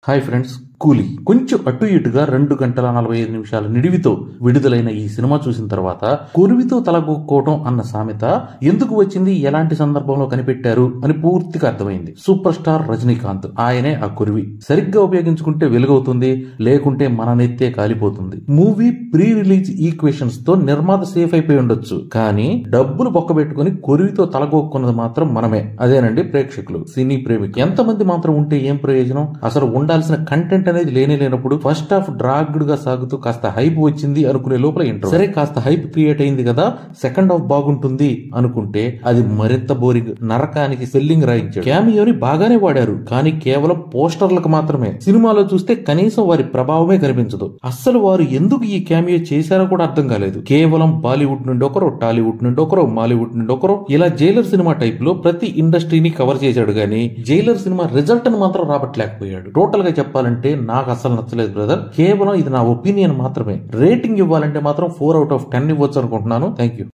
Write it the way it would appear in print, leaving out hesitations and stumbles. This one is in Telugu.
హాయ్ ఫ్రెండ్స్, కూలీ కొంచెం అటు ఇటుగా 2 గంటల 45 నిమిషాల నిడివితో విడుదలైన ఈ సినిమా చూసిన తర్వాత కొరివితో తలగొక్కోవటం అన్న సామెత ఎందుకు వచ్చింది, ఎలాంటి సందర్భంలో కనిపెట్టారు అని పూర్తిగా అర్థమైంది. సూపర్ స్టార్ రజనీకాంత్ ఆయనే ఆ కొరివి. సరిగ్గా ఉపయోగించుకుంటే వెలుగవుతుంది, లేకుంటే మన నెత్తే కాలిపోతుంది. మూవీ ప్రీ రిలీజ్ ఈక్వేషన్స్ తో నిర్మాత సేఫ్ అయిపోయి ఉండొచ్చు, కానీ డబ్బులు బొక్కబెట్టుకుని కొరివితో తలగొక్కున్నది మాత్రం మనమే. అదేనండి ప్రేక్షకులు, సినీ ప్రేమికులు. ఎంతమంది మాత్రం ఉంటే ఏం ప్రయోజనం? అసలు ఉండాల్సిన కంటెంట్ అనేది లేనప్పుడు ఫస్ట్ హాఫ్ డ్రాగ్డ్ గా సాగుతూ కాస్త హైప్ వచ్చింది అనుకునే లోపల ఇంట్రో. సరే, కాస్త హైప్ క్రియేట్ అయింది కదా, సెకండ్ హాఫ్ బాగుంటుంది అనుకుంటే అది మరింత బోరింగ్, నరకానికి స్పెల్లింగ్ రాయించాడు. క్యామియోని బాగానే వాడారు, కానీ కేవలం పోస్టర్లకు మాత్రమే. సినిమాలో చూస్తే కనీసం వారి ప్రభావమే కనిపించదు. అస్సలు వారు ఎందుకు ఈ క్యామియో చేశారో కూడా అర్థం కాలేదు. కేవలం బాలీవుడ్ నుండి ఒకరు, టాలీవుడ్ నుండి ఒకరు, మాలీవుడ్ నుండి ఒకరు, ఇలా జైలర్ సినిమా టైప్ లో ప్రతి ఇండస్ట్రీని కవర్ చేశాడు, గానీ జైలర్ సినిమా రిజల్ట్ ని మాత్రం రాబట్టలేకపోయాడు. టోటల్ గా చెప్పాలంటే నాకు అసలు నచ్చలేదు బ్రదర్. కేవలం ఇది నా ఒపీనియన్ మాత్రమే. రేటింగ్ ఇవ్వాలంటే మాత్రం 4 out of 10 ఇవ్వచ్చు అనుకుంటున్నాను. Thank you.